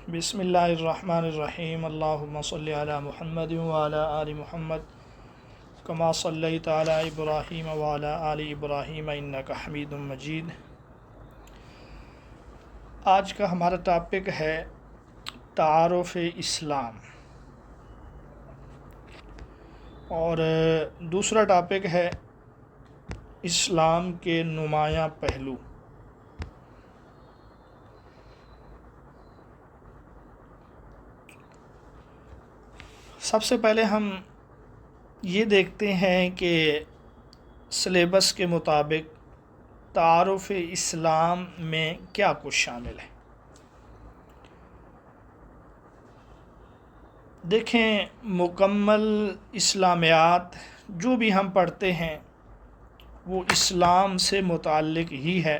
بسم اللہ الرحمن الرحیم اللہم صلی علی محمد وعلی آل محمد کما صلیت علی ابراہیم وعلی آل ابراہیم انک حمید مجید۔ آج کا ہمارا ٹاپک ہے تعارف اسلام، اور دوسرا ٹاپک ہے اسلام کے نمایاں پہلو۔ سب سے پہلے ہم یہ دیکھتے ہیں کہ سلیبس کے مطابق تعارف اسلام میں کیا کچھ شامل ہے۔ دیکھیں، مکمل اسلامیات جو بھی ہم پڑھتے ہیں وہ اسلام سے متعلق ہی ہے۔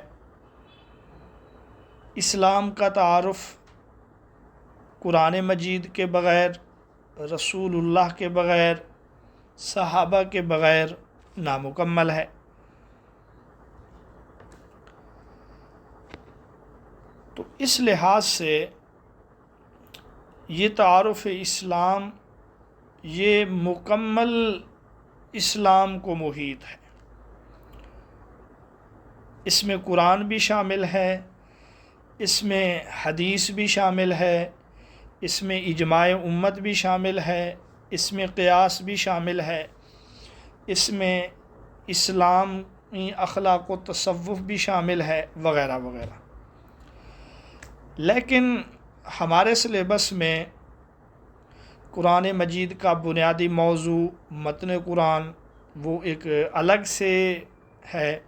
اسلام کا تعارف قرآن مجید کے بغیر، رسول اللہ کے بغیر، صحابہ کے بغیر نامکمل ہے۔ تو اس لحاظ سے یہ تعارف اسلام یہ مکمل اسلام کو محیط ہے۔ اس میں قرآن بھی شامل ہے، اس میں حدیث بھی شامل ہے، اس میں اجماع امت بھی شامل ہے، اس میں قیاس بھی شامل ہے، اس میں اسلامی اخلاق و تصوف بھی شامل ہے، وغیرہ وغیرہ۔ لیکن ہمارے سلیبس میں قرآن مجید کا بنیادی موضوع متن قرآن وہ ایک الگ سے ہے،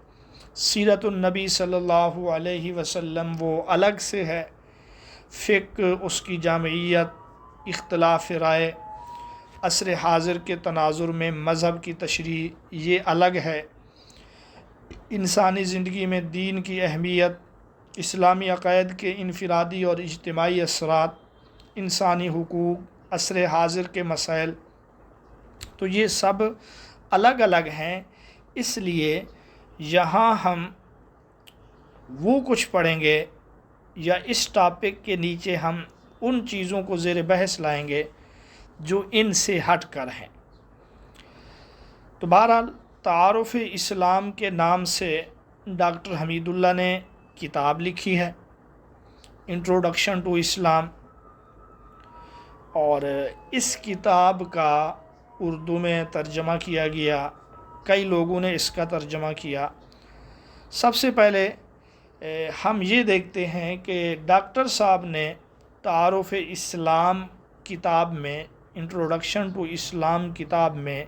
سیرت النبی صلی اللہ علیہ وسلم وہ الگ سے ہے، فقہ، اس کی جامعیت، اختلاف رائے، عصر حاضر کے تناظر میں مذہب کی تشریح یہ الگ ہے، انسانی زندگی میں دین کی اہمیت، اسلامی عقائد کے انفرادی اور اجتماعی اثرات، انسانی حقوق، عصر حاضر کے مسائل، تو یہ سب الگ الگ ہیں۔ اس لیے یہاں ہم وہ کچھ پڑھیں گے یا اس ٹاپک کے نیچے ہم ان چیزوں کو زیر بحث لائیں گے جو ان سے ہٹ کر ہیں۔ تو بہرحال تعارف اسلام کے نام سے ڈاکٹر حمید اللہ نے کتاب لکھی ہے، انٹروڈکشن ٹو اسلام، اور اس کتاب کا اردو میں ترجمہ کیا گیا، کئی لوگوں نے اس کا ترجمہ کیا۔ سب سے پہلے ہم یہ دیکھتے ہیں کہ ڈاکٹر صاحب نے تعارف اسلام کتاب میں، انٹروڈکشن ٹو اسلام کتاب میں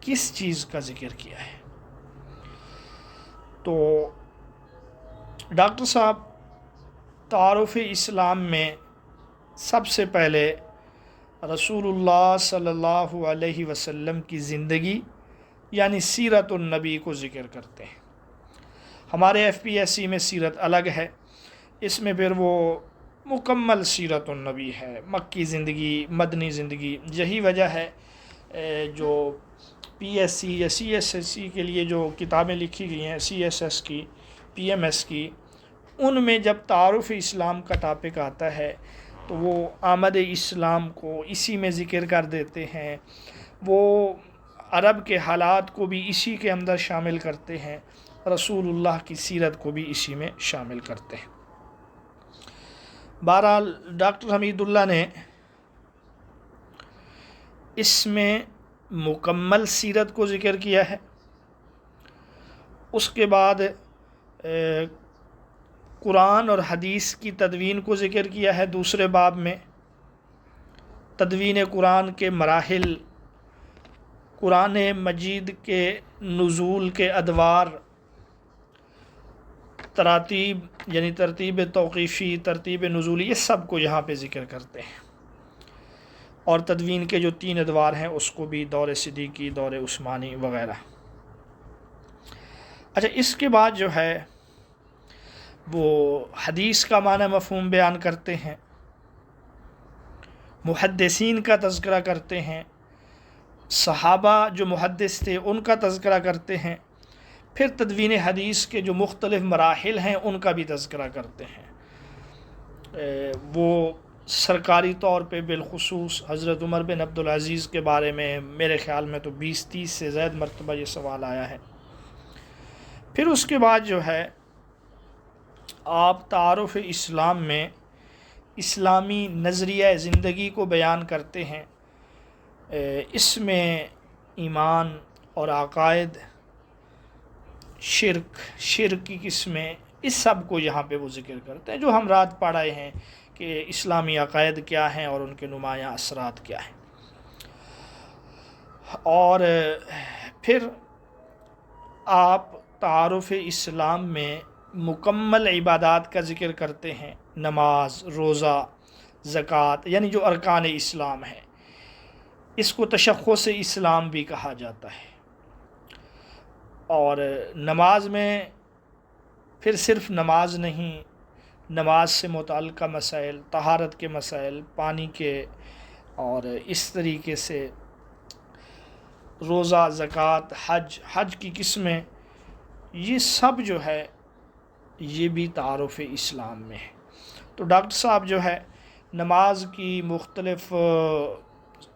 کس چیز کا ذکر کیا ہے۔ تو ڈاکٹر صاحب تعارف اسلام میں سب سے پہلے رسول اللہ صلی اللہ علیہ وسلم کی زندگی یعنی سیرت النبی کو ذکر کرتے ہیں۔ ہمارے FPSC میں سیرت الگ ہے، اس میں پھر وہ مکمل سیرت النبی ہے، مکی زندگی، مدنی زندگی۔ یہی وجہ ہے جو PSC یا CSSC کے لیے جو کتابیں لکھی گئی ہیں، CSS کی، PMS کی، ان میں جب تعارف اسلام کا ٹاپک آتا ہے تو وہ آمد اسلام کو اسی میں ذکر کر دیتے ہیں، وہ عرب کے حالات کو بھی اسی کے اندر شامل کرتے ہیں، رسول اللہ کی سیرت کو بھی اسی میں شامل کرتے ہیں۔ بہرحال ڈاکٹر حمید اللہ نے اس میں مکمل سیرت کو ذکر کیا ہے، اس کے بعد قرآن اور حدیث کی تدوین کو ذکر کیا ہے۔ دوسرے باب میں تدوین قرآن کے مراحل، قرآن مجید کے نزول کے ادوار، تراتیب یعنی ترتیب توقیفی، ترتیب نزولی، یہ سب کو یہاں پہ ذکر کرتے ہیں۔ اور تدوین کے جو 3 ادوار ہیں اس کو بھی، دور صدیقی، دور عثمانی وغیرہ۔ اچھا، اس کے بعد جو ہے وہ حدیث کا معنی مفہوم بیان کرتے ہیں، محدثین کا تذکرہ کرتے ہیں، صحابہ جو محدث تھے ان کا تذکرہ کرتے ہیں، پھر تدوین حدیث کے جو مختلف مراحل ہیں ان کا بھی تذکرہ کرتے ہیں۔ وہ سرکاری طور پہ بالخصوص حضرت عمر بن عبدالعزیز کے بارے میں میرے خیال میں تو 20-30 سے زائد مرتبہ یہ سوال آیا ہے۔ پھر اس کے بعد جو ہے آپ تعارف اسلام میں اسلامی نظریہ زندگی کو بیان کرتے ہیں۔ اس میں ایمان اور عقائد، شرک کی قسمیں، اس سب کو یہاں پہ وہ ذکر کرتے ہیں جو ہم رات پڑھ رہے ہیں کہ اسلامی عقائد کیا ہیں اور ان کے نمایاں اثرات کیا ہیں۔ اور پھر آپ تعارف اسلام میں مکمل عبادات کا ذکر کرتے ہیں، نماز، روزہ، زکوٰۃ، یعنی جو ارکان اسلام ہے، اس کو تشخص اسلام بھی کہا جاتا ہے۔ اور نماز میں پھر صرف نماز نہیں، نماز سے متعلقہ مسائل، طہارت کے مسائل، پانی کے، اور اس طریقے سے روزہ، زکوٰۃ، حج کی قسمیں، یہ سب جو ہے یہ بھی تعارف اسلام میں ہے۔ تو ڈاکٹر صاحب جو ہے نماز کی مختلف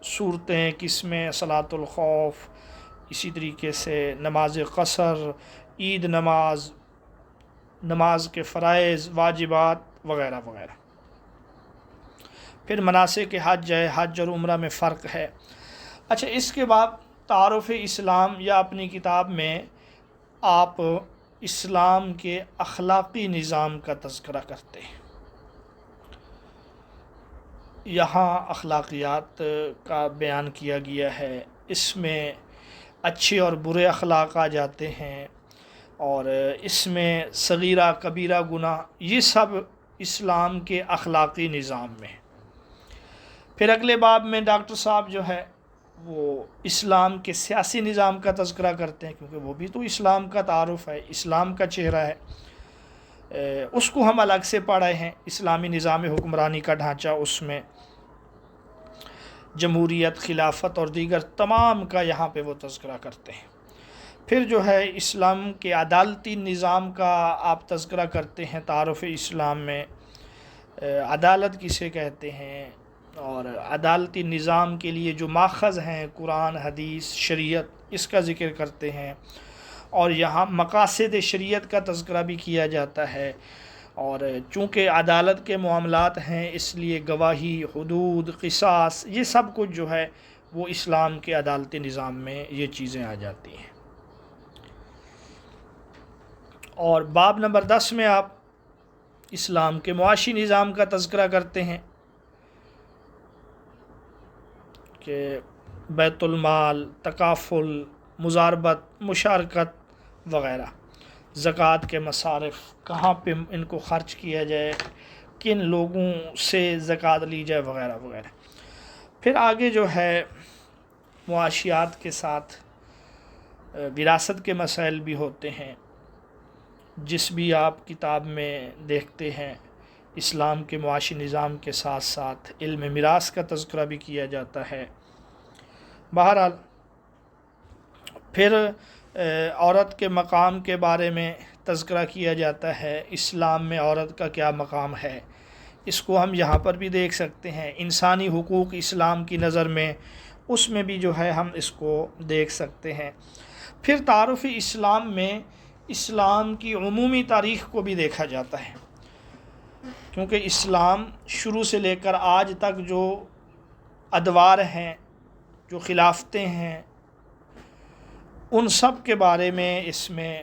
صورتیں، قسمیں، صلاۃ الخوف، اسی طریقے سے نماز قصر، عید نماز، نماز کے فرائض، واجبات وغیرہ وغیرہ۔ پھر مناسک حج ہے، حج اور عمرہ میں فرق ہے۔ اچھا، اس کے بعد تعارف اسلام یا اپنی کتاب میں آپ اسلام کے اخلاقی نظام کا تذکرہ کرتے ہیں۔ یہاں اخلاقیات کا بیان کیا گیا ہے، اس میں اچھے اور برے اخلاق آ جاتے ہیں، اور اس میں صغیرہ کبیرہ گناہ، یہ سب اسلام کے اخلاقی نظام میں ہے۔ پھر اگلے باب میں ڈاکٹر صاحب جو ہے وہ اسلام کے سیاسی نظام کا تذکرہ کرتے ہیں، کیونکہ وہ بھی تو اسلام کا تعارف ہے، اسلام کا چہرہ ہے۔ اس کو ہم الگ سے پڑھے ہیں، اسلامی نظام حکمرانی کا ڈھانچہ، اس میں جمہوریت، خلافت اور دیگر تمام کا یہاں پہ وہ تذکرہ کرتے ہیں۔ پھر جو ہے اسلام کے عدالتی نظام کا آپ تذکرہ کرتے ہیں تعارف اسلام میں، عدالت کسے کہتے ہیں، اور عدالتی نظام کے لیے جو ماخذ ہیں قرآن، حدیث، شریعت، اس کا ذکر کرتے ہیں، اور یہاں مقاصد شریعت کا تذکرہ بھی کیا جاتا ہے۔ اور چونکہ عدالت کے معاملات ہیں، اس لیے گواہی، حدود، قصاص، یہ سب کچھ جو ہے وہ اسلام کے عدالتی نظام میں یہ چیزیں آ جاتی ہیں۔ اور باب نمبر 10 میں آپ اسلام کے معاشی نظام کا تذکرہ کرتے ہیں کہ بیت المال، تکافل، مزاربت، مشارکت وغیرہ، زکوٰۃ کے مصارف، کہاں پہ ان کو خرچ کیا جائے، کن لوگوں سے زکوٰۃ لی جائے وغیرہ وغیرہ۔ پھر آگے جو ہے معاشیات کے ساتھ وراثت کے مسائل بھی ہوتے ہیں، جس بھی آپ کتاب میں دیکھتے ہیں اسلام کے معاشی نظام کے ساتھ ساتھ علم میراث کا تذکرہ بھی کیا جاتا ہے۔ بہرحال پھر عورت کے مقام کے بارے میں تذکرہ کیا جاتا ہے، اسلام میں عورت کا کیا مقام ہے، اس کو ہم یہاں پر بھی دیکھ سکتے ہیں۔ انسانی حقوق اسلام کی نظر میں، اس میں بھی جو ہے ہم اس کو دیکھ سکتے ہیں۔ پھر تعارف اسلام میں اسلام کی عمومی تاریخ کو بھی دیکھا جاتا ہے، کیونکہ اسلام شروع سے لے کر آج تک جو ادوار ہیں، جو خلافتیں ہیں، ان سب کے بارے میں اس میں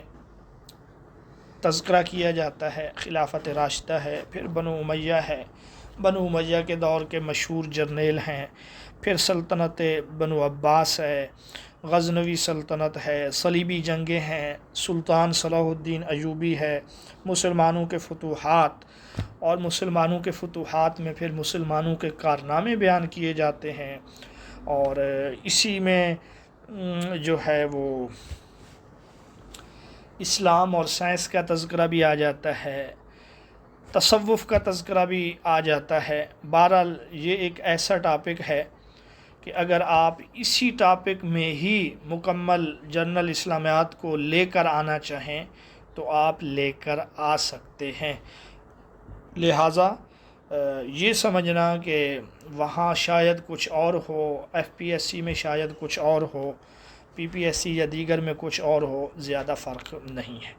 تذکرہ کیا جاتا ہے۔ خلافت راشدہ ہے، پھر بنو امیہ ہے، بنو امیہ کے دور کے مشہور جرنیل ہیں، پھر سلطنت بنو عباس ہے، غزنوی سلطنت ہے، صلیبی جنگیں ہیں، سلطان صلاح الدین ایوبی ہے، مسلمانوں کے فتوحات، اور مسلمانوں کے فتوحات میں پھر مسلمانوں کے کارنامے بیان کیے جاتے ہیں، اور اسی میں جو ہے وہ اسلام اور سائنس کا تذکرہ بھی آ جاتا ہے، تصوف کا تذکرہ بھی آ جاتا ہے۔ بہرحال یہ ایک ایسا ٹاپک ہے کہ اگر آپ اسی ٹاپک میں ہی مکمل جنرل اسلامیات کو لے کر آنا چاہیں تو آپ لے کر آ سکتے ہیں۔ لہٰذا یہ سمجھنا کہ وہاں شاید کچھ اور ہو، FPSC میں شاید کچھ اور ہو، PPSC یا دیگر میں کچھ اور ہو، زیادہ فرق نہیں ہے۔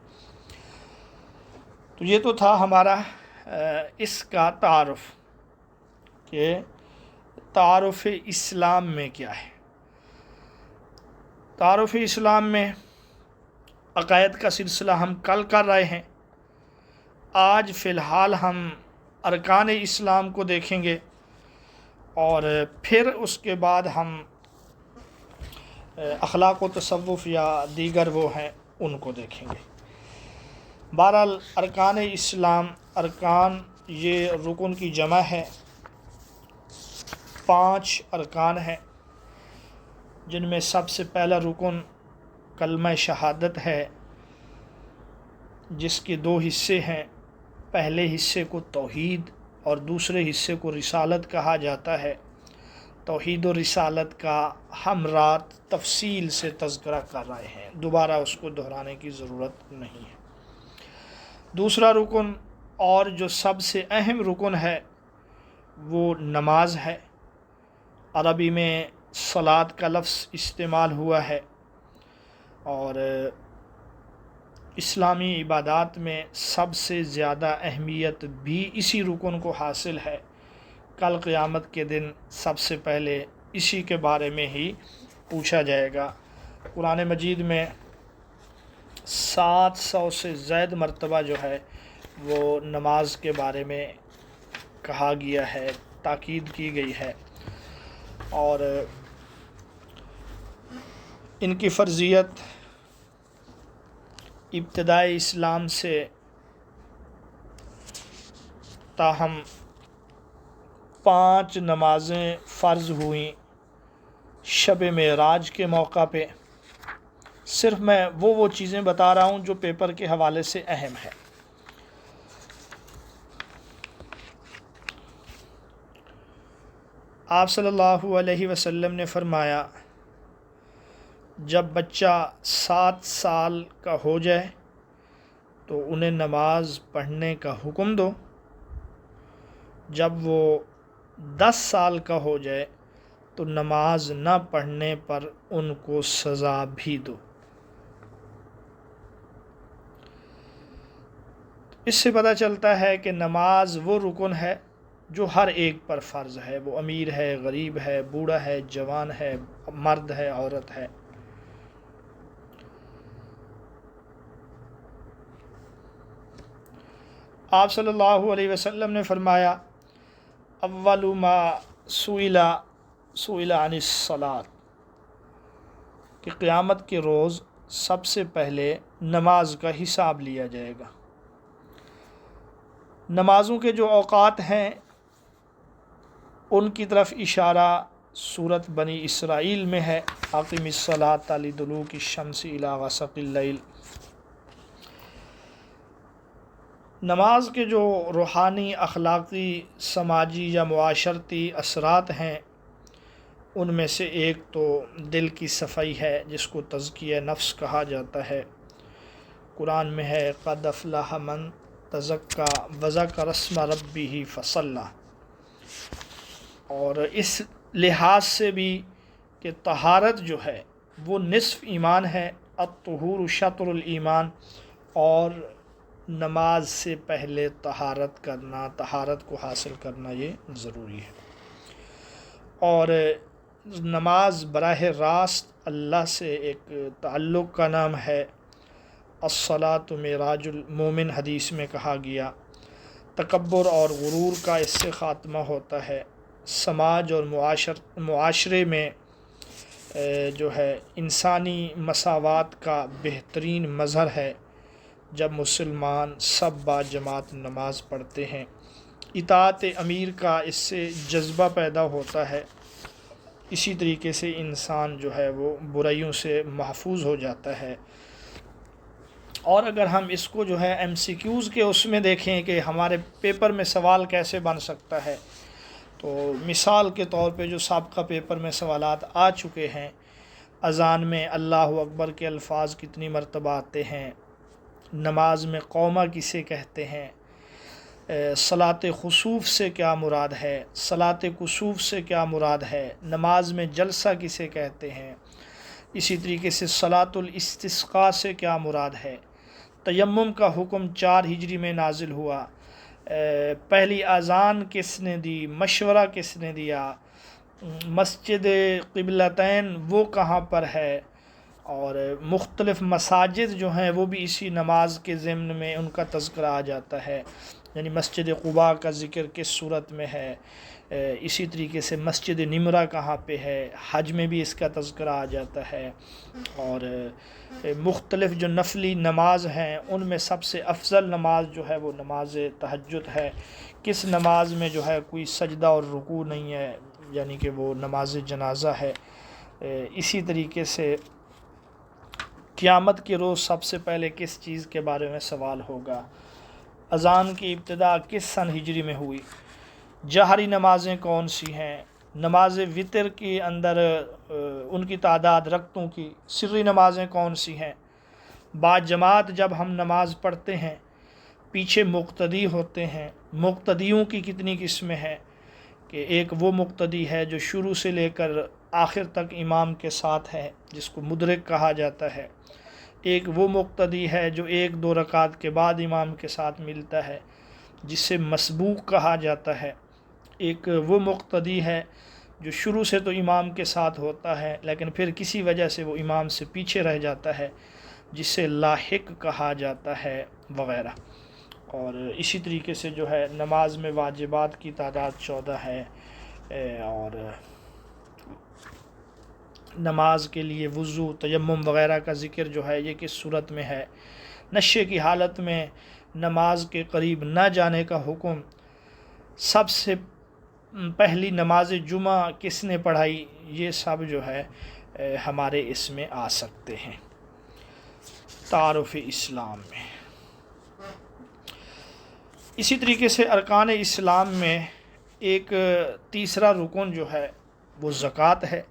تو یہ تو تھا ہمارا اس کا تعارف کہ تعارف اسلام میں کیا ہے۔ تعارف اسلام میں عقائد کا سلسلہ ہم کل کر رہے ہیں۔ آج فی الحال ہم ارکان اسلام کو دیکھیں گے، اور پھر اس کے بعد ہم اخلاق و تصوف یا دیگر وہ ہیں ان کو دیکھیں گے۔ بہرحال ارکان اسلام، ارکان یہ رکن کی جمع ہے، 5 ارکان ہیں، جن میں سب سے پہلا رکن کلمہ شہادت ہے، جس کے 2 حصے ہیں۔ پہلے حصے کو توحید اور دوسرے حصے کو رسالت کہا جاتا ہے۔ توحید و رسالت کا ہم رات تفصیل سے تذکرہ کر رہے ہیں، دوبارہ اس کو دہرانے کی ضرورت نہیں ہے۔ دوسرا رکن اور جو سب سے اہم رکن ہے وہ نماز ہے۔ عربی میں صلاۃ کا لفظ استعمال ہوا ہے، اور اسلامی عبادات میں سب سے زیادہ اہمیت بھی اسی رکن کو حاصل ہے۔ کل قیامت کے دن سب سے پہلے اسی کے بارے میں ہی پوچھا جائے گا۔ قرآن مجید میں 700 سے زائد مرتبہ جو ہے وہ نماز کے بارے میں کہا گیا ہے، تاکید کی گئی ہے، اور ان کی فرضیت ابتدائی اسلام سے تاہم 5 نمازیں فرض ہوئیں شب معراج کے موقع پہ۔ صرف میں وہ چیزیں بتا رہا ہوں جو پیپر کے حوالے سے اہم ہے۔ آپ صلی اللہ علیہ وسلم نے فرمایا، جب بچہ 7 سال کا ہو جائے تو انہیں نماز پڑھنے کا حکم دو، جب وہ 10 سال کا ہو جائے تو نماز نہ پڑھنے پر ان کو سزا بھی دو۔ اس سے پتہ چلتا ہے کہ نماز وہ رکن ہے جو ہر ایک پر فرض ہے، وہ امیر ہے، غریب ہے، بوڑھا ہے، جوان ہے، مرد ہے، عورت ہے۔ آپ صلی اللہ علیہ وسلم نے فرمایا، اول ما سئل عن الصلاۃ، کہ قیامت کے روز سب سے پہلے نماز کا حساب لیا جائے گا۔ نمازوں کے جو اوقات ہیں ان کی طرف اشارہ سورۃ بنی اسرائیل میں ہے، اقم الصلاۃ لدلوک الشمس الی غسق اللیل۔ نماز کے جو روحانی، اخلاقی، سماجی یا معاشرتی اثرات ہیں ان میں سے ایک تو دل کی صفائی ہے، جس کو تزکیہ نفس کہا جاتا ہے۔ قرآن میں ہے، قد افلح من تزکا وذکر اسم ربہ فصلی۔ اور اس لحاظ سے بھی کہ طہارت جو ہے وہ نصف ایمان ہے، الطہور شطر الایمان، اور نماز سے پہلے طہارت کرنا، طہارت کو حاصل کرنا یہ ضروری ہے۔ اور نماز براہ راست اللہ سے ایک تعلق کا نام ہے۔ الصلاۃ معراج المومن حدیث میں کہا گیا، تکبر اور غرور کا اس سے خاتمہ ہوتا ہے۔ سماج اور معاشرے میں جو ہے انسانی مساوات کا بہترین مظہر ہے جب مسلمان سب با جماعت نماز پڑھتے ہیں۔ اطاعت امیر کا اس سے جذبہ پیدا ہوتا ہے۔ اسی طریقے سے انسان جو ہے وہ برائیوں سے محفوظ ہو جاتا ہے۔ اور اگر ہم اس کو جو ہے MCQs کے اس میں دیکھیں کہ ہمارے پیپر میں سوال کیسے بن سکتا ہے، تو مثال کے طور پہ جو سابقہ پیپر میں سوالات آ چکے ہیں، اذان میں اللہ اکبر کے الفاظ کتنی مرتبہ آتے ہیں، نماز میں قومہ کسے کہتے ہیں، صلاۃ خسوف سے کیا مراد ہے، صلاۃ کسوف سے کیا مراد ہے، نماز میں جلسہ کسے کہتے ہیں، اسی طریقے سے صلاۃ الاستسقاء سے کیا مراد ہے، تیمم کا حکم 4 ہجری میں نازل ہوا، پہلی اذان کس نے دی، مشورہ کس نے دیا، مسجد قبلتین وہ کہاں پر ہے، اور مختلف مساجد جو ہیں وہ بھی اسی نماز کے ضمن میں ان کا تذکرہ آ جاتا ہے، یعنی مسجد قباء کا ذکر کس صورت میں ہے، اسی طریقے سے مسجد نمرہ کہاں پہ ہے، حج میں بھی اس کا تذکرہ آ جاتا ہے، اور مختلف جو نفلی نماز ہیں ان میں سب سے افضل نماز جو ہے وہ نماز تہجد ہے، کس نماز میں جو ہے کوئی سجدہ اور رکوع نہیں ہے، یعنی کہ وہ نماز جنازہ ہے۔ اسی طریقے سے قیامت کے روز سب سے پہلے کس چیز کے بارے میں سوال ہوگا، اذان کی ابتدا کس سن ہجری میں ہوئی، جہری نمازیں کون سی ہیں، نماز وطر کے اندر ان کی تعداد رکعتوں کی، سری نمازیں کون سی ہیں، با جماعت جب ہم نماز پڑھتے ہیں پیچھے مقتدی ہوتے ہیں، مقتدیوں کی کتنی قسمیں ہیں، کہ ایک وہ مقتدی ہے جو شروع سے لے کر آخر تک امام کے ساتھ ہے جس کو مدرک کہا جاتا ہے، ایک وہ مقتدی ہے جو 1-2 رکعت کے بعد امام کے ساتھ ملتا ہے جس سے مسبوق کہا جاتا ہے، ایک وہ مقتدی ہے جو شروع سے تو امام کے ساتھ ہوتا ہے لیکن پھر کسی وجہ سے وہ امام سے پیچھے رہ جاتا ہے جس سے لاحق کہا جاتا ہے وغیرہ۔ اور اسی طریقے سے جو ہے نماز میں واجبات کی تعداد 14 ہے، اور نماز کے لیے وضو، تیمم وغیرہ کا ذکر جو ہے یہ کس صورت میں ہے، نشے کی حالت میں نماز کے قریب نہ جانے کا حکم، سب سے پہلی نماز جمعہ کس نے پڑھائی، یہ سب جو ہے ہمارے اس میں آ سکتے ہیں۔ تعارف اسلام میں اسی طریقے سے ارکان اسلام میں ایک تیسرا رکن جو ہے وہ زکوٰۃ ہے۔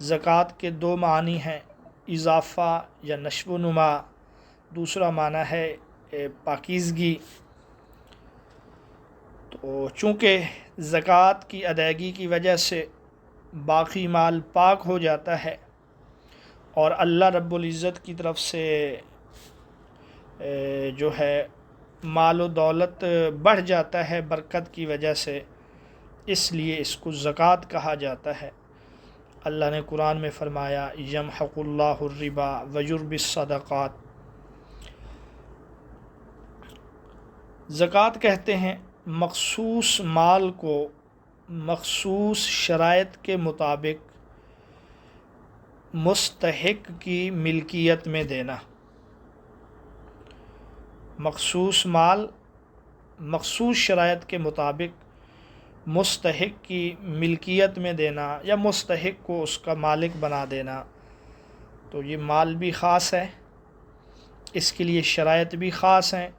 زکوٰۃ کے 2 معنی ہیں، اضافہ یا نشو و نما، دوسرا معنی ہے پاکیزگی۔ تو چونکہ زکوٰۃ کی ادائیگی کی وجہ سے باقی مال پاک ہو جاتا ہے اور اللہ رب العزت کی طرف سے جو ہے مال و دولت بڑھ جاتا ہے برکت کی وجہ سے، اس لیے اس کو زکوٰۃ کہا جاتا ہے۔ اللہ نے قرآن میں فرمایا یمحق اللہ الربا ویربی الصدقات۔ زکوٰۃ کہتے ہیں مخصوص مال کو مخصوص شرائط کے مطابق مستحق کی ملکیت میں دینا۔ مخصوص مال مخصوص شرائط کے مطابق مستحق کی ملکیت میں دینا یا مستحق کو اس کا مالک بنا دینا، تو یہ مال بھی خاص ہے، اس کے لیے شرائط بھی خاص ہیں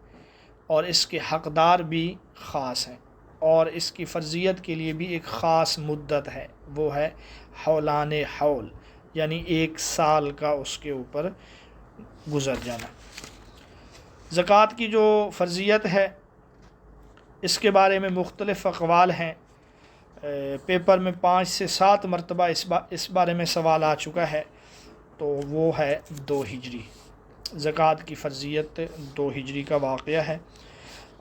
اور اس کے حقدار بھی خاص ہیں، اور اس کی فرضیت کے لیے بھی ایک خاص مدت ہے، وہ ہے حولان حول، یعنی 1 سال کا اس کے اوپر گزر جانا۔ زکوٰۃ کی جو فرضیت ہے اس کے بارے میں مختلف اقوال ہیں، پیپر میں 5 سے 7 مرتبہ اس بارے میں سوال آ چکا ہے، تو وہ ہے 2 ہجری۔ زکوٰۃ کی فرضیت 2 ہجری کا واقعہ ہے،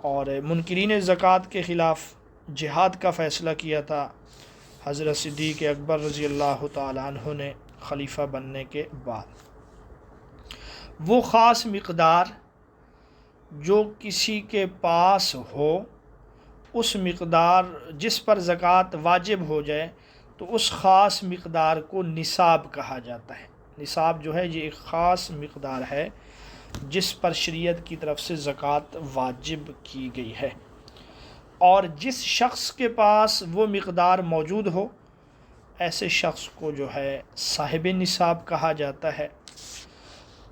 اور منکرین زکوٰۃ کے خلاف جہاد کا فیصلہ کیا تھا حضرت صدیق اکبر رضی اللہ تعالیٰ عنہ نے خلیفہ بننے کے بعد۔ وہ خاص مقدار جو کسی کے پاس ہو، اس مقدار جس پر زکوٰۃ واجب ہو جائے تو اس خاص مقدار کو نصاب کہا جاتا ہے۔ نصاب جو ہے یہ ایک خاص مقدار ہے جس پر شریعت کی طرف سے زکوٰۃ واجب کی گئی ہے، اور جس شخص کے پاس وہ مقدار موجود ہو ایسے شخص کو جو ہے صاحب نصاب کہا جاتا ہے۔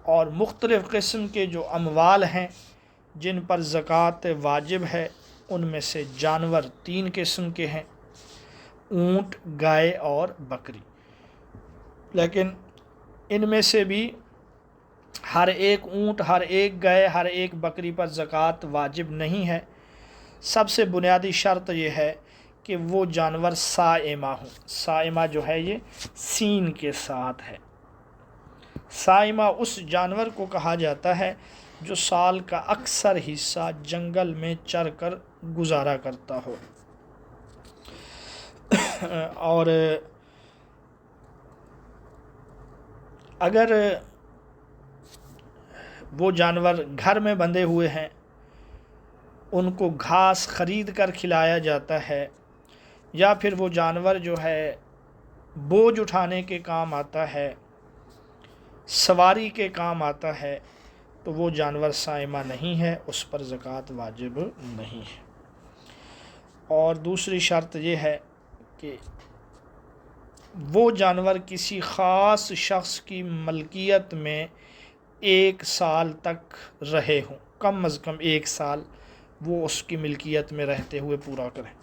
اور مختلف قسم کے جو اموال ہیں جن پر زکوٰۃ واجب ہے ان میں سے جانور 3 قسم کے ہیں، اونٹ، گائے اور بکری، لیکن ان میں سے بھی ہر ایک اونٹ، ہر ایک گائے، ہر ایک بکری پر زکوٰۃ واجب نہیں ہے، سب سے بنیادی شرط یہ ہے کہ وہ جانور صائمہ ہوں۔ صائمہ جو ہے یہ سین کے ساتھ ہے۔ صائمہ اس جانور کو کہا جاتا ہے جو سال کا اکثر حصہ جنگل میں چر کر گزارا کرتا ہو، اور اگر وہ جانور گھر میں بندھے ہوئے ہیں، ان کو گھاس خرید کر کھلایا جاتا ہے، یا پھر وہ جانور جو ہے بوجھ اٹھانے کے کام آتا ہے، سواری کے کام آتا ہے، تو وہ جانور صائمہ نہیں ہے، اس پر زکوٰۃ واجب نہیں ہے۔ اور دوسری شرط یہ ہے کہ وہ جانور کسی خاص شخص کی ملکیت میں 1 سال تک رہے ہوں، کم از کم 1 سال وہ اس کی ملکیت میں رہتے ہوئے پورا کریں۔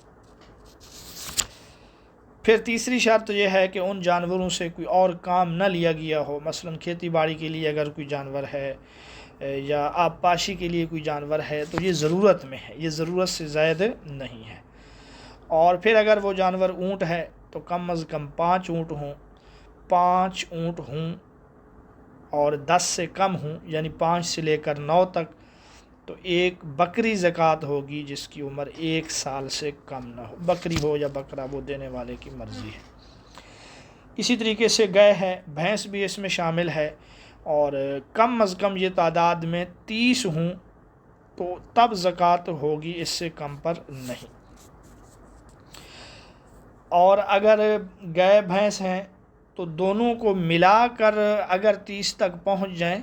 پھر تیسری شرط یہ ہے کہ ان جانوروں سے کوئی اور کام نہ لیا گیا ہو، مثلا کھیتی باڑی کے لیے اگر کوئی جانور ہے یا آب پاشی کے لیے کوئی جانور ہے تو یہ ضرورت میں ہے، یہ ضرورت سے زائد نہیں ہے۔ اور پھر اگر وہ جانور اونٹ ہے تو کم از کم 5 اونٹ ہوں، 5 اونٹ ہوں اور 10 سے کم ہوں، یعنی 5 سے لے کر 9 تک، تو 1 بکری زکوٰۃ ہوگی جس کی عمر 1 سال سے کم نہ ہو، بکری ہو یا بکرا، وہ دینے والے کی مرضی ہے۔ اسی طریقے سے گائے ہے، بھینس بھی اس میں شامل ہے، اور کم از کم یہ تعداد میں 30 ہوں تو تب زکوٰۃ ہوگی، اس سے کم پر نہیں۔ اور اگر گائے بھینس ہیں تو دونوں کو ملا کر اگر 30 تک پہنچ جائیں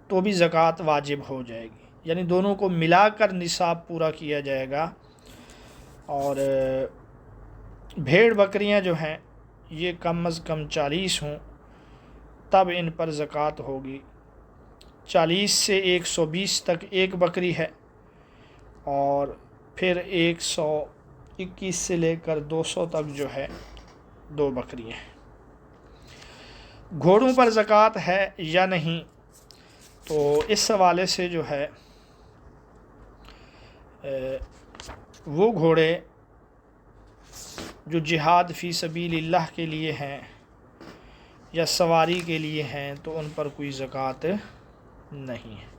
تو بھی زکوٰۃ واجب ہو جائے گی، یعنی دونوں کو ملا کر نصاب پورا کیا جائے گا۔ اور بھیڑ بکریاں جو ہیں یہ کم از کم 40 ہوں تب ان پر زکوٰۃ ہوگی۔ 40 سے 120 تک 1 بکری ہے، اور پھر 121 سے لے کر 200 تک جو ہے 2 بکریاں ہیں۔ گھوڑوں پر زکوٰۃ ہے یا نہیں، تو اس حوالے سے جو ہے وہ گھوڑے جو جہاد فی سبیل اللہ کے لیے ہیں یا سواری کے لیے ہیں تو ان پر کوئی زکوٰۃ نہیں ہے۔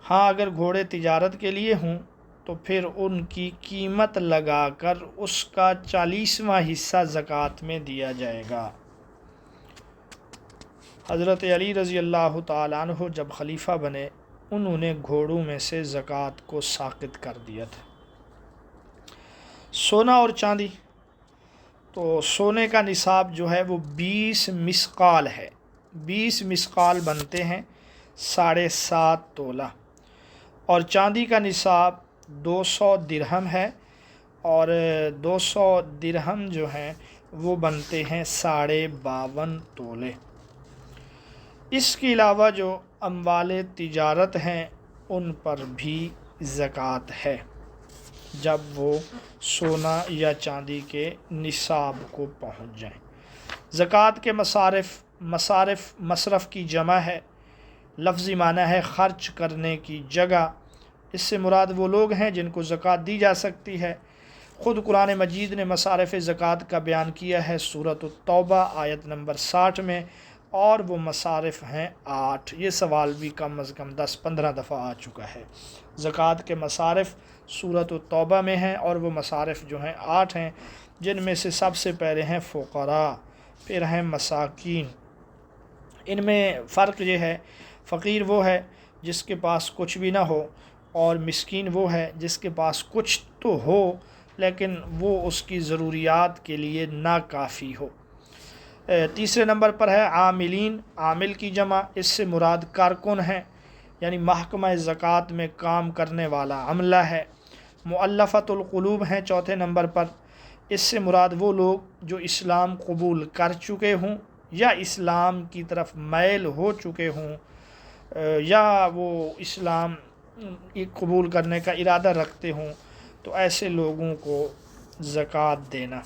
ہاں اگر گھوڑے تجارت کے لیے ہوں تو پھر ان کی قیمت لگا کر اس کا 40واں حصہ زکوٰۃ میں دیا جائے گا۔ حضرت علی رضی اللہ تعالیٰ عنہ جب خلیفہ بنے، انہوں نے گھوڑوں میں سے زکوٰۃ کو ساقط کر دیا تھا۔ سونا اور چاندی، تو سونے کا نصاب جو ہے وہ 20 مثقال ہے، 20 مثقال بنتے ہیں 7.5 تولہ، اور چاندی کا نصاب 200 درہم ہے، اور 200 درہم جو ہیں وہ بنتے ہیں 52.5 تولے۔ اس کے علاوہ جو اموال تجارت ہیں ان پر بھی زکوٰۃ ہے جب وہ سونا یا چاندی کے نصاب کو پہنچ جائیں۔ زکوٰۃ کے مصرف کی جمع ہے، لفظی معنی ہے خرچ کرنے کی جگہ۔ اس سے مراد وہ لوگ ہیں جن کو زکوٰۃ دی جا سکتی ہے۔ خود قرآن مجید نے مصارف زکوٰۃ کا بیان کیا ہے سورۃ التوبہ آیت نمبر 60 میں، اور وہ مصارف ہیں 8۔ یہ سوال بھی کم از کم 10-15 دفعہ آ چکا ہے۔ زکوٰۃ کے مصارف سورۃ التوبہ میں ہیں، اور وہ مصارف جو ہیں 8 ہیں، جن میں سے سب سے پہلے ہیں فقراء، پھر ہیں مساکین۔ ان میں فرق یہ ہے، فقیر وہ ہے جس کے پاس کچھ بھی نہ ہو، اور مسکین وہ ہے جس کے پاس کچھ تو ہو لیکن وہ اس کی ضروریات کے لیے ناکافی ہو۔ تیسرے نمبر پر ہے عاملین، عامل کی جمع، اس سے مراد کارکن ہیں، یعنی محکمہ زکوٰۃ میں کام کرنے والا عملہ ہے۔ مؤلفۃ القلوب ہیں چوتھے نمبر پر، اس سے مراد وہ لوگ جو اسلام قبول کر چکے ہوں یا اسلام کی طرف میل ہو چکے ہوں، یا وہ اسلام قبول کرنے کا ارادہ رکھتے ہوں، تو ایسے لوگوں کو زکوٰۃ دینا۔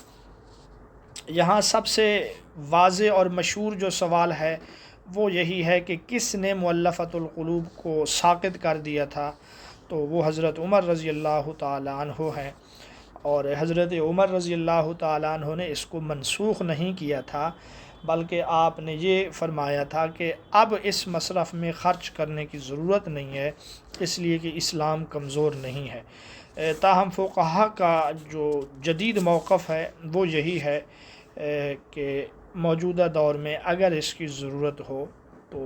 یہاں سب سے واضح اور مشہور جو سوال ہے وہ یہی ہے کہ کس نے مؤلفۃ القلوب کو ساقط کر دیا تھا؟ تو وہ حضرت عمر رضی اللہ تعالیٰ عنہ ہیں، اور حضرت عمر رضی اللہ تعالیٰ عنہ نے اس کو منسوخ نہیں کیا تھا، بلکہ آپ نے یہ فرمایا تھا کہ اب اس مصرف میں خرچ کرنے کی ضرورت نہیں ہے، اس لیے کہ اسلام کمزور نہیں ہے۔ تاہم فقہا کا جو جدید موقف ہے وہ یہی ہے کہ موجودہ دور میں اگر اس کی ضرورت ہو تو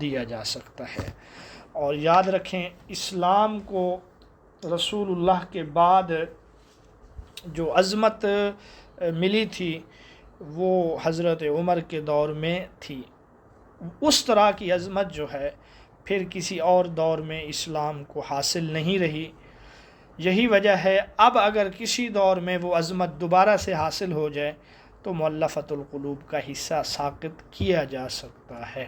دیا جا سکتا ہے۔ اور یاد رکھیں، اسلام کو رسول اللہ کے بعد جو عظمت ملی تھی وہ حضرت عمر کے دور میں تھی، اس طرح کی عظمت جو ہے پھر کسی اور دور میں اسلام کو حاصل نہیں رہی۔ یہی وجہ ہے اب اگر کسی دور میں وہ عظمت دوبارہ سے حاصل ہو جائے تو مؤلفۃ القلوب کا حصہ ساقط کیا جا سکتا ہے۔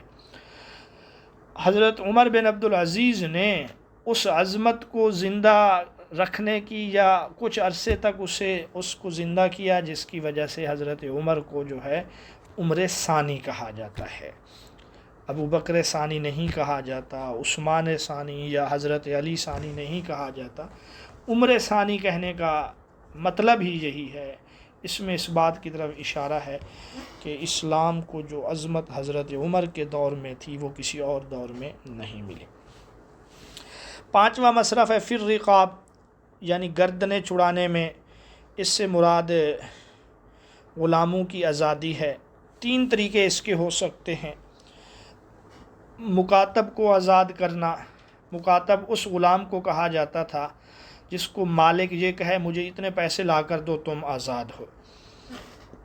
حضرت عمر بن عبدالعزیز نے اس عظمت کو زندہ رکھنے کی یا کچھ عرصے تک اس کو زندہ کیا، جس کی وجہ سے حضرت عمر کو جو ہے عمر ثانی کہا جاتا ہے، ابو بکر ثانی نہیں کہا جاتا، عثمان ثانی یا حضرت علی ثانی نہیں کہا جاتا۔ عمر ثانی کہنے کا مطلب ہی یہی ہے، اس میں اس بات کی طرف اشارہ ہے کہ اسلام کو جو عظمت حضرت عمر کے دور میں تھی وہ کسی اور دور میں نہیں ملی۔ پانچواں مصرف ہے فی الرقاب، یعنی گردنیں چھڑانے میں۔ اس سے مراد غلاموں کی آزادی ہے۔ تین طریقے اس کے ہو سکتے ہیں۔ مکاتب کو آزاد کرنا، مکاتب اس غلام کو کہا جاتا تھا جس کو مالک یہ کہے مجھے اتنے پیسے لا کر دو تم آزاد ہو۔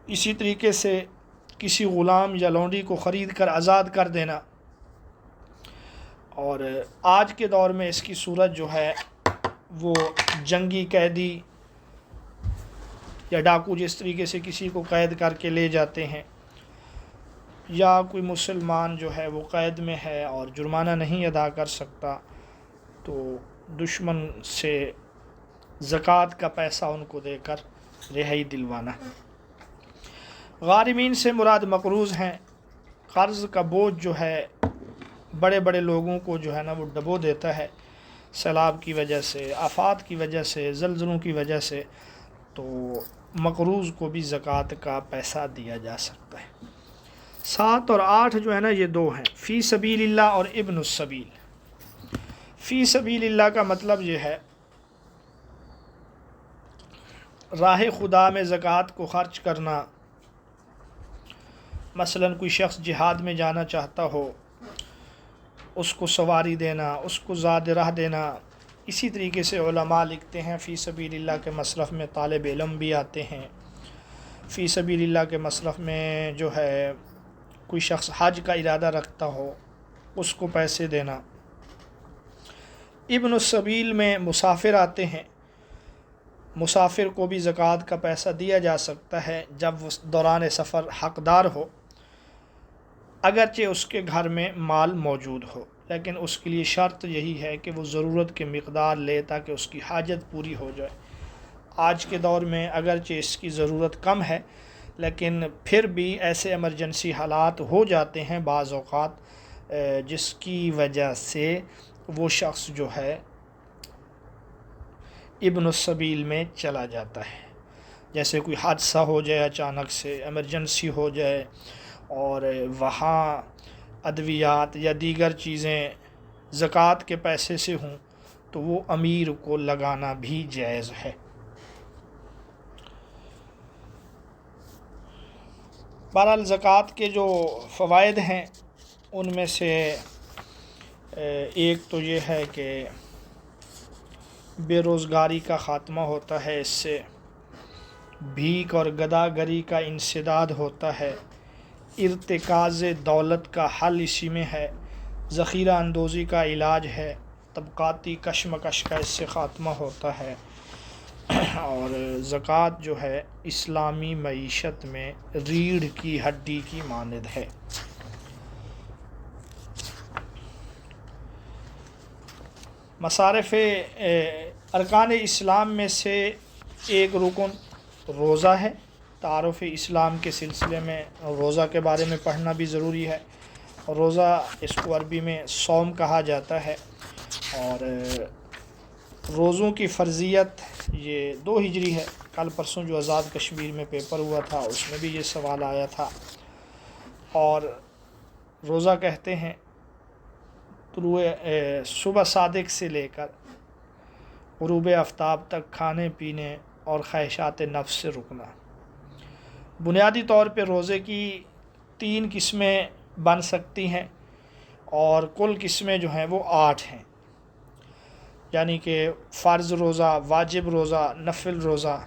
اسی طریقے سے کسی غلام یا لونڈی کو خرید کر آزاد کر دینا۔ اور آج کے دور میں اس کی صورت جو ہے وہ جنگی قیدی یا ڈاکو جس طریقے سے کسی کو قید کر کے لے جاتے ہیں، یا کوئی مسلمان جو ہے وہ قید میں ہے اور جرمانہ نہیں ادا کر سکتا تو دشمن سے زکوٰۃ کا پیسہ ان کو دے کر رہائی دلوانا۔ غارمین سے مراد مقروض ہیں۔ قرض کا بوجھ جو ہے بڑے بڑے لوگوں کو جو ہے نا وہ ڈبو دیتا ہے، سیلاب کی وجہ سے، آفات کی وجہ سے، زلزلوں کی وجہ سے، تو مقروض کو بھی زکوٰۃ کا پیسہ دیا جا سکتا ہے۔ 7 اور 8 جو ہے نا یہ 2 ہیں، فی سبیل اللہ اور ابن السبیل۔ فی سبیل اللہ کا مطلب یہ ہے راہ خدا میں زکوٰۃ کو خرچ کرنا۔ مثلا کوئی شخص جہاد میں جانا چاہتا ہو، اس کو سواری دینا، اس کو زاد راہ دینا۔ اسی طریقے سے علماء لکھتے ہیں فی سبیل اللہ کے مصرف میں طالب علم بھی آتے ہیں۔ فی سبیل اللہ کے مصرف میں جو ہے کوئی شخص حج کا ارادہ رکھتا ہو اس کو پیسے دینا۔ ابن السبیل میں مسافر آتے ہیں، مسافر کو بھی زکوٰۃ کا پیسہ دیا جا سکتا ہے جب وہ دوران سفر حقدار ہو، اگرچہ اس کے گھر میں مال موجود ہو، لیکن اس کے لیے شرط یہی ہے کہ وہ ضرورت کی مقدار لے تاکہ اس کی حاجت پوری ہو جائے۔ آج کے دور میں اگرچہ اس کی ضرورت کم ہے، لیکن پھر بھی ایسے ایمرجنسی حالات ہو جاتے ہیں بعض اوقات جس کی وجہ سے وہ شخص جو ہے ابن السبیل میں چلا جاتا ہے۔ جیسے کوئی حادثہ ہو جائے، اچانک سے ایمرجنسی ہو جائے اور وہاں ادویات یا دیگر چیزیں زکوٰۃ کے پیسے سے ہوں تو وہ امیر کو لگانا بھی جائز ہے۔ بہرحال زکوٰۃ کے جو فوائد ہیں ان میں سے ایک تو یہ ہے کہ بے روزگاری کا خاتمہ ہوتا ہے، اس سے بھیک اور گداگری کا انسداد ہوتا ہے، ارتکاز دولت کا حل اسی میں ہے، ذخیرہ اندوزی کا علاج ہے، طبقاتی کشمکش کا اس سے خاتمہ ہوتا ہے، اور زکوٰۃ جو ہے اسلامی معیشت میں ریڑھ کی ہڈی کی مانند ہے۔ مصارف ارکان اسلام میں سے ایک رکن روزہ ہے۔ تعارف اسلام کے سلسلے میں روزہ کے بارے میں پڑھنا بھی ضروری ہے۔ روزہ اس کو عربی میں صوم کہا جاتا ہے، اور روزوں کی فرضیت یہ 2 ہجری ہے۔ کل پرسوں جو آزاد کشمیر میں پیپر ہوا تھا اس میں بھی یہ سوال آیا تھا۔ اور روزہ کہتے ہیں طلوع صبح صادق سے لے کر غروب آفتاب تک کھانے پینے اور خواہشات نفس سے رکنا۔ بنیادی طور پہ روزے کی 3 قسمیں بن سکتی ہیں اور کل قسمیں جو ہیں وہ 8 ہیں، یعنی کہ فرض روزہ، واجب روزہ، نفل روزہ۔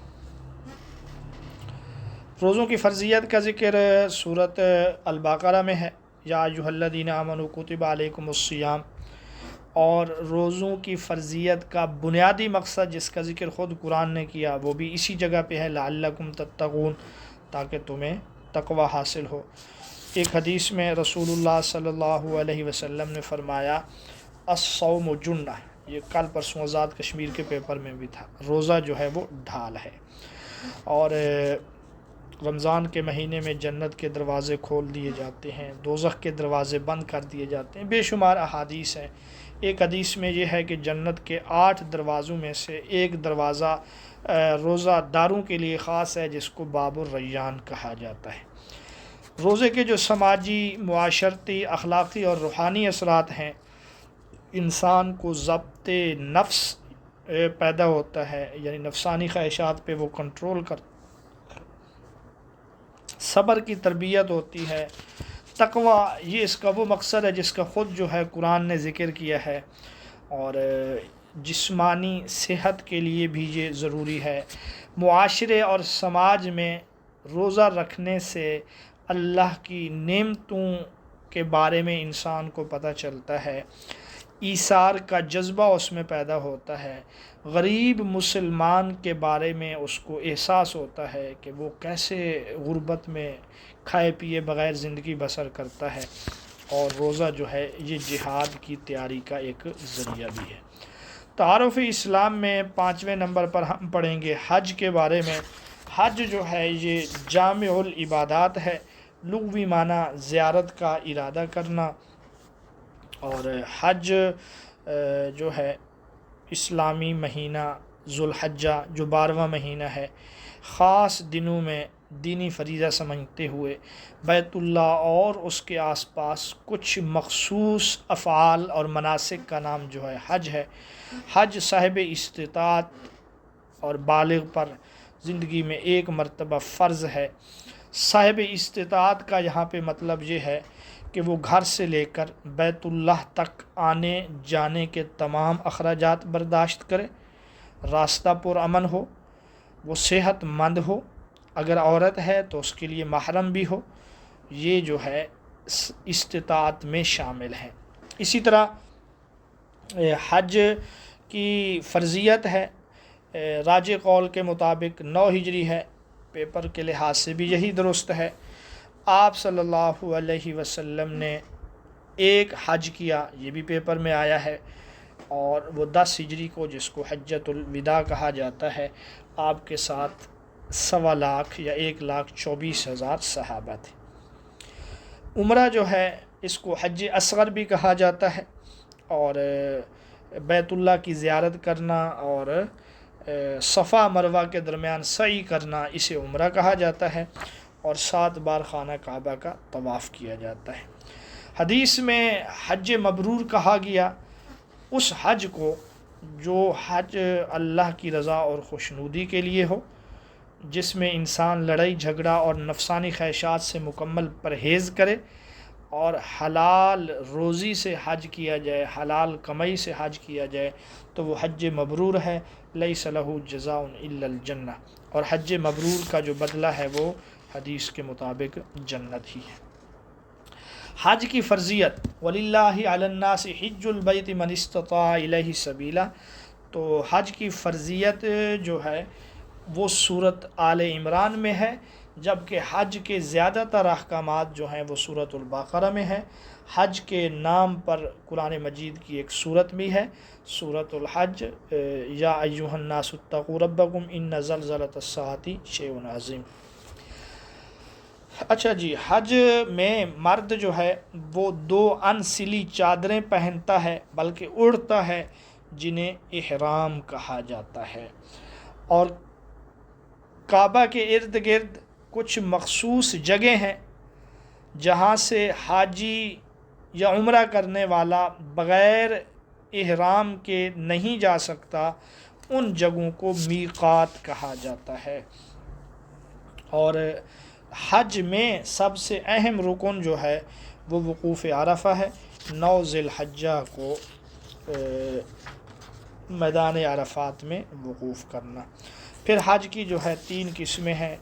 روزوں کی فرضیت کا ذکر سورۃ البقرہ میں ہے، یا ایھا الذین آمنوا کتب علیکم الصیام۔ اور روزوں کی فرضیت کا بنیادی مقصد جس کا ذکر خود قرآن نے کیا وہ بھی اسی جگہ پہ ہے، لعلکم تتقون، تاکہ تمہیں تقوی حاصل ہو۔ ایک حدیث میں رسول اللہ صلی اللہ علیہ وسلم نے فرمایا الصوم جنہ، یہ کل پرسوں آزاد کشمیر کے پیپر میں بھی تھا، روزہ جو ہے وہ ڈھال ہے۔ اور رمضان کے مہینے میں جنت کے دروازے کھول دیے جاتے ہیں، دوزخ کے دروازے بند کر دیے جاتے ہیں۔ بے شمار احادیث ہیں۔ ایک حدیث میں یہ ہے کہ جنت کے 8 دروازوں میں سے ایک دروازہ روزہ داروں کے لیے خاص ہے، جس کو باب الریان کہا جاتا ہے۔ روزے کے جو سماجی، معاشرتی، اخلاقی اور روحانی اثرات ہیں، انسان کو ضبط نفس پیدا ہوتا ہے، یعنی نفسانی خواہشات پہ وہ کنٹرول کرتا، صبر کی تربیت ہوتی ہے، تقوی یہ اس کا وہ مقصد ہے جس کا خود جو ہے قرآن نے ذکر کیا ہے، اور جسمانی صحت کے لیے بھی یہ ضروری ہے۔ معاشرے اور سماج میں روزہ رکھنے سے اللہ کی نعمتوں کے بارے میں انسان کو پتہ چلتا ہے، ایثار کا جذبہ اس میں پیدا ہوتا ہے، غریب مسلمان کے بارے میں اس کو احساس ہوتا ہے کہ وہ کیسے غربت میں کھائے پیے بغیر زندگی بسر کرتا ہے، اور روزہ جو ہے یہ جہاد کی تیاری کا ایک ذریعہ بھی ہے۔ تعارف اسلام میں 5ویں نمبر پر ہم پڑھیں گے حج کے بارے میں۔ حج جو ہے یہ جامع العبادات ہے، لغوی معنی زیارت کا ارادہ کرنا، اور حج جو ہے اسلامی مہینہ ذوالحجہ جو 12واں مہینہ ہے، خاص دنوں میں دینی فریضہ سمجھتے ہوئے بیت اللہ اور اس کے آس پاس کچھ مخصوص افعال اور مناسک کا نام جو ہے حج ہے۔ حج صاحب استطاعت اور بالغ پر زندگی میں ایک مرتبہ فرض ہے۔ صاحب استطاعت کا یہاں پہ مطلب یہ ہے کہ وہ گھر سے لے کر بیت اللہ تک آنے جانے کے تمام اخراجات برداشت کرے، راستہ پرامن ہو، وہ صحت مند ہو، اگر عورت ہے تو اس کے لیے محرم بھی ہو، یہ جو ہے استطاعت میں شامل ہے۔ اسی طرح حج کی فرضیت ہے، راجح قول کے مطابق 9 ہجری ہے، پیپر کے لحاظ سے بھی یہی درست ہے۔ آپ صلی اللہ علیہ وسلم نے ایک حج کیا، یہ بھی پیپر میں آیا ہے، اور وہ 10 ہجری کو جس کو حجۃ الوداع کہا جاتا ہے، آپ کے ساتھ 1.25 لاکھ یا 1,24,000 صحابہ تھے۔ عمرہ جو ہے اس کو حج اصغر بھی کہا جاتا ہے، اور بیت اللہ کی زیارت کرنا اور صفا مروہ کے درمیان سعی کرنا اسے عمرہ کہا جاتا ہے، اور 7 بار خانہ کعبہ کا طواف کیا جاتا ہے۔ حدیث میں حج مبرور کہا گیا اس حج کو جو حج اللہ کی رضا اور خوشنودی کے لیے ہو، جس میں انسان لڑائی جھگڑا اور نفسانی خواہشات سے مکمل پرہیز کرے، اور حلال روزی سے حج کیا جائے، حلال کمائی سے حج کیا جائے، تو وہ حج مبرور ہے۔ لیس لہ جزاء الا الجنہ، اور حج مبرور کا جو بدلہ ہے وہ حدیث کے مطابق جنت ہی ہے۔ حج کی فرضیت وَلِلَّهِ عَلَى النَّاسِ حِجُّ الْبَيْتِ مَنِ اسْتَطَاعَ إِلَيْهِ سَبِيلًا، تو حج کی فرضیت جو ہے وہ سورۃ آل عمران میں ہے، جبکہ حج کے زیادہ تر احکامات جو ہیں وہ سورۃ البقرہ میں ہے۔ حج کے نام پر قرآن مجید کی ایک سورت بھی ہے، سورۃ الحج، یا ایھا الناس اتقوا ربکم ان زلزلۃ الساعۃ شیء عظیم۔ اچھا جی، حج میں مرد جو ہے وہ 2 انسلی چادریں پہنتا ہے، بلکہ اڑتا ہے، جنہیں احرام کہا جاتا ہے، اور کعبہ کے ارد گرد کچھ مخصوص جگہ ہیں جہاں سے حاجی یا عمرہ کرنے والا بغیر احرام کے نہیں جا سکتا، ان جگہوں کو میقات کہا جاتا ہے۔ اور حج میں سب سے اہم رکن جو ہے وہ وقوف عرفہ ہے، 9 ذی الحجہ کو میدان عرفات میں وقوف کرنا۔ پھر حج کی جو ہے 3 قسمیں ہیں۔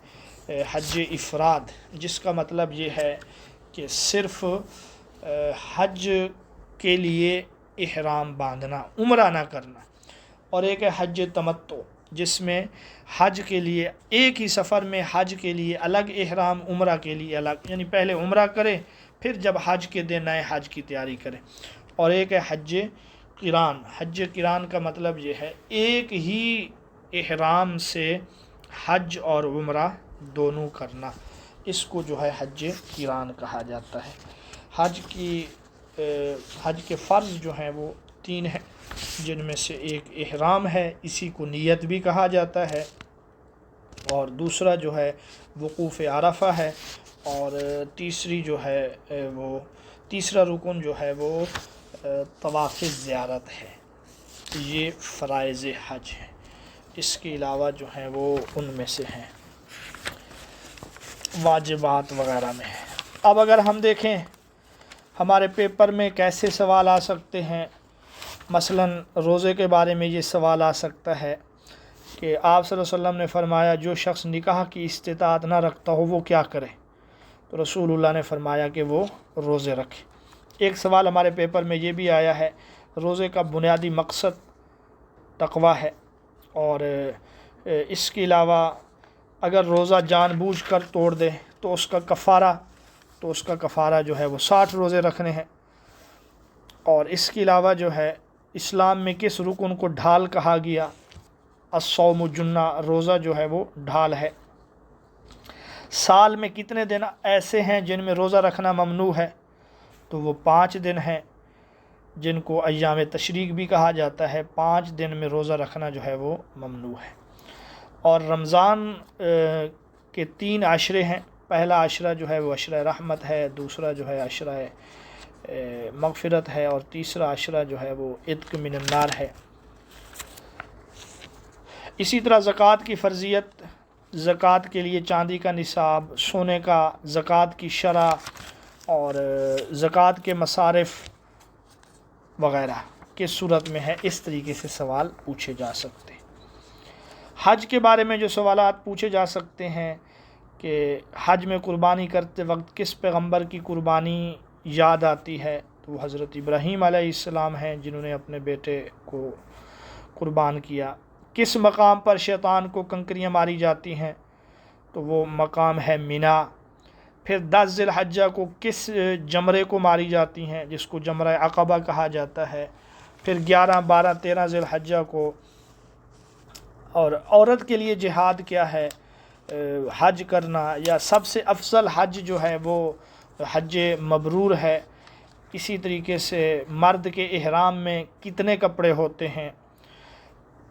حج افراد، جس کا مطلب یہ ہے کہ صرف حج کے لیے احرام باندھنا، عمرہ نہ کرنا، اور ایک ہے حج تمتع، جس میں حج کے لیے ایک ہی سفر میں حج کے لیے الگ احرام، عمرہ کے لیے الگ، یعنی پہلے عمرہ کرے پھر جب حج کے دن نئے حج کی تیاری کرے۔ اور ایک ہے حج قران۔ حج قران کا مطلب یہ ہے ایک ہی احرام سے حج اور عمرہ دونوں کرنا، اس کو جو ہے حج قران کہا جاتا ہے۔ حج کے فرض جو ہیں وہ 3 ہیں، جن میں سے ایک احرام ہے، اسی کو نیت بھی کہا جاتا ہے، اور دوسرا جو ہے وقوف عرفہ ہے، اور تیسرا رکن جو ہے وہ طواف زیارت ہے۔ یہ فرائض حج ہیں، اس کے علاوہ جو ہیں وہ ان میں سے ہیں، واجبات وغیرہ میں ہیں۔ اب اگر ہم دیکھیں ہمارے پیپر میں کیسے سوال آ سکتے ہیں، مثلاً روزے کے بارے میں یہ سوال آ سکتا ہے کہ آپ صلی اللہ علیہ وسلم نے فرمایا جو شخص نکاح کی استطاعت نہ رکھتا ہو وہ کیا کرے؟ تو رسول اللہ نے فرمایا کہ وہ روزے رکھے۔ ایک سوال ہمارے پیپر میں یہ بھی آیا ہے، روزے کا بنیادی مقصد تقوی ہے، اور اس کے علاوہ اگر روزہ جان بوجھ کر توڑ دے تو اس کا کفارہ جو ہے وہ 60 روزے رکھنے ہیں۔ اور اس کے علاوہ جو ہے اسلام میں کس رکن کو ڈھال کہا گیا؟ الصوم جنہ، روزہ جو ہے وہ ڈھال ہے۔ سال میں کتنے دن ایسے ہیں جن میں روزہ رکھنا ممنوع ہے؟ تو وہ 5 دن ہیں، جن کو ایام تشریق بھی کہا جاتا ہے۔ 5 دن میں روزہ رکھنا جو ہے وہ ممنوع ہے۔ اور رمضان کے 3 عشرے ہیں، پہلا عشرہ جو ہے وہ عشرہ رحمت ہے، دوسرا جو ہے عشرہ مغفرت ہے، اور تیسرا عشرہ جو ہے وہ عتق من النار ہے۔ اسی طرح زکوٰۃ کی فرضیت، زکوٰۃ کے لیے چاندی کا نصاب، سونے کا، زکوٰۃ کی شرح، اور زکوٰۃ کے مصارف وغیرہ کس صورت میں ہے، اس طریقے سے سوال پوچھے جا سکتے ہیں۔ حج کے بارے میں جو سوالات پوچھے جا سکتے ہیں کہ حج میں قربانی کرتے وقت کس پیغمبر کی قربانی یاد آتی ہے؟ تو وہ حضرت ابراہیم علیہ السلام ہیں، جنہوں نے اپنے بیٹے کو قربان کیا۔ کس مقام پر شیطان کو کنکریاں ماری جاتی ہیں؟ تو وہ مقام ہے مینا۔ پھر 10 ذی الحجہ کو کس جمرے کو ماری جاتی ہیں، جس کو جمرہ عقبہ کہا جاتا ہے۔ پھر 11، 12، 13 ذی الحجہ کو۔ اور عورت کے لیے جہاد کیا ہے؟ حج کرنا، یا سب سے افضل حج جو ہے وہ حج مبرور ہے۔ اسی طریقے سے مرد کے احرام میں کتنے کپڑے ہوتے ہیں؟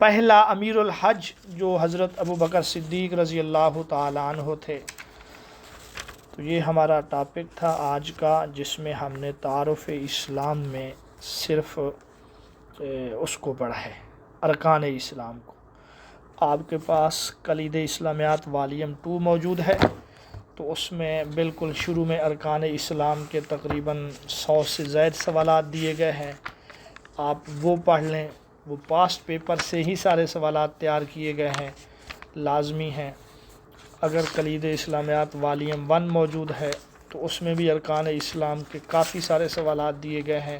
پہلا امیر الحج جو حضرت ابو بکر صدیق رضی اللہ تعالیٰ عنہ تھے۔ تو یہ ہمارا ٹاپک تھا آج کا، جس میں ہم نے تعارف اسلام میں صرف اس کو پڑھا ہے، ارکان اسلام کو۔ آپ کے پاس کلید اسلامیات والیوم 2 موجود ہے، تو اس میں بالکل شروع میں ارکان اسلام کے تقریباً 100 سے زائد سوالات دیے گئے ہیں، آپ وہ پڑھ لیں۔ وہ پاسٹ پیپر سے ہی سارے سوالات تیار کیے گئے ہیں، لازمی ہیں۔ اگر کلید اسلامیات والیوم 1 موجود ہے تو اس میں بھی ارکان اسلام کے کافی سارے سوالات دیے گئے ہیں،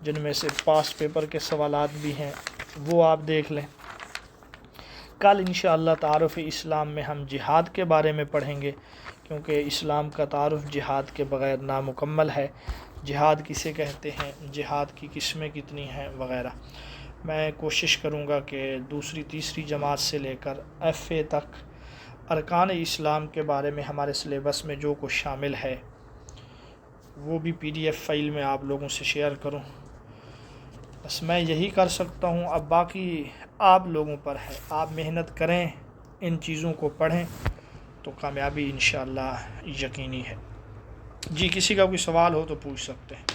جن میں سے پاسٹ پیپر کے سوالات بھی ہیں، وہ آپ دیکھ لیں۔ کل انشاءاللہ تعارف اسلام میں ہم جہاد کے بارے میں پڑھیں گے، کیونکہ اسلام کا تعارف جہاد کے بغیر نامکمل ہے۔ جہاد کسے کہتے ہیں، جہاد کی قسمیں کتنی ہیں وغیرہ۔ میں کوشش کروں گا کہ دوسری تیسری جماعت سے لے کر FA تک ارکان اسلام کے بارے میں ہمارے سلیبس میں جو کچھ شامل ہے وہ بھی PDF فائل میں آپ لوگوں سے شیئر کروں۔ بس میں یہی کر سکتا ہوں، اب باقی آپ لوگوں پر ہے، آپ محنت کریں، ان چیزوں کو پڑھیں تو کامیابی انشاءاللہ یقینی ہے۔ جی کسی کا کوئی سوال ہو تو پوچھ سکتے ہیں۔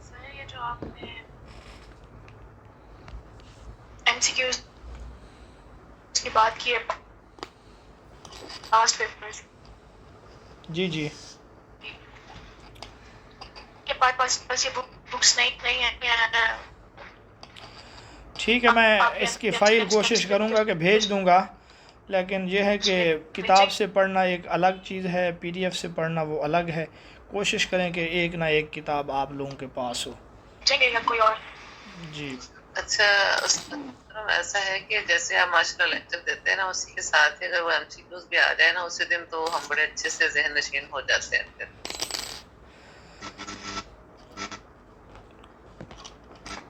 سر یہ جو آپ نے ایم سی کیوز کی بات کی ہے پاسٹ پیپرز جی جی کے بس یہ بکس نہیں ہیں، ٹھیک ہے، میں آپ اس کی یہ فائل کوشش اسٹیپس کروں گا کہ بھیج دوں گا، لیکن یہ ہے کہ کتاب سے پڑھنا ایک الگ چیز ہے، پی ڈی ایف سے پڑھنا وہ الگ ہے۔ کوشش کریں کہ ایک نہ ایک کتاب آپ لوگوں کے پاس ہو۔ بھیجیں گے کوئی اور۔ جی اچھا ایسا ہے کہ جیسے آپ ماشاء اللہ لیکچر دیتے ہیں نا، اسی کے ساتھ ہی اگر وہ ایم سی کیوز بھی آ جائے نا اسی دن، تو ہم بڑے اچھے سے ذہن نشین ہو جاتے ہیں پھر۔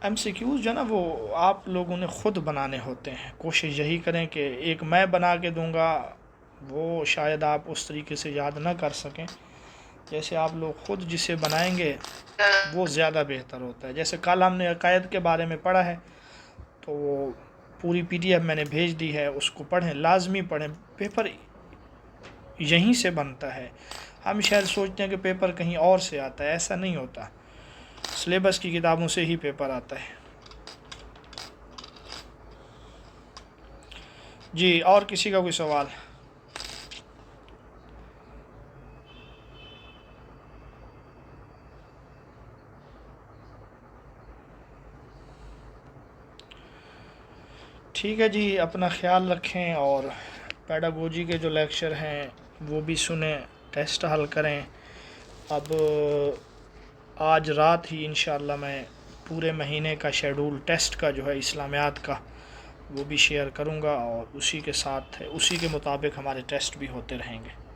ایم سی کیوز جو ہے نا وہ آپ لوگوں نے خود بنانے ہوتے ہیں۔ کوشش یہی کریں کہ ایک میں بنا کے دوں گا وہ شاید آپ اس طریقے سے یاد نہ کر سکیں، جیسے آپ لوگ خود جسے بنائیں گے وہ زیادہ بہتر ہوتا ہے۔ جیسے کل ہم نے عقائد کے بارے میں پڑھا ہے تو وہ پوری پی ڈی ایف میں نے بھیج دی ہے، اس کو پڑھیں، لازمی پڑھیں، پیپر یہیں سے بنتا ہے۔ ہم شاید سوچتے ہیں کہ پیپر کہیں اور سے آتا ہے، ایسا نہیں ہوتا، سلیبس کی کتابوں سے ہی پیپر آتا ہے۔ جی اور کسی کا کوئی سوال؟ ٹھیک ہے جی، اپنا خیال رکھیں اور پیڈاگوجی کے جو لیکچر ہیں وہ بھی سنیں، ٹیسٹ حل کریں۔ اب آج رات ہی انشاءاللہ میں پورے مہینے کا شیڈول ٹیسٹ کا جو ہے اسلامیات کا وہ بھی شیئر کروں گا، اور اسی کے ساتھ اسی کے مطابق ہمارے ٹیسٹ بھی ہوتے رہیں گے۔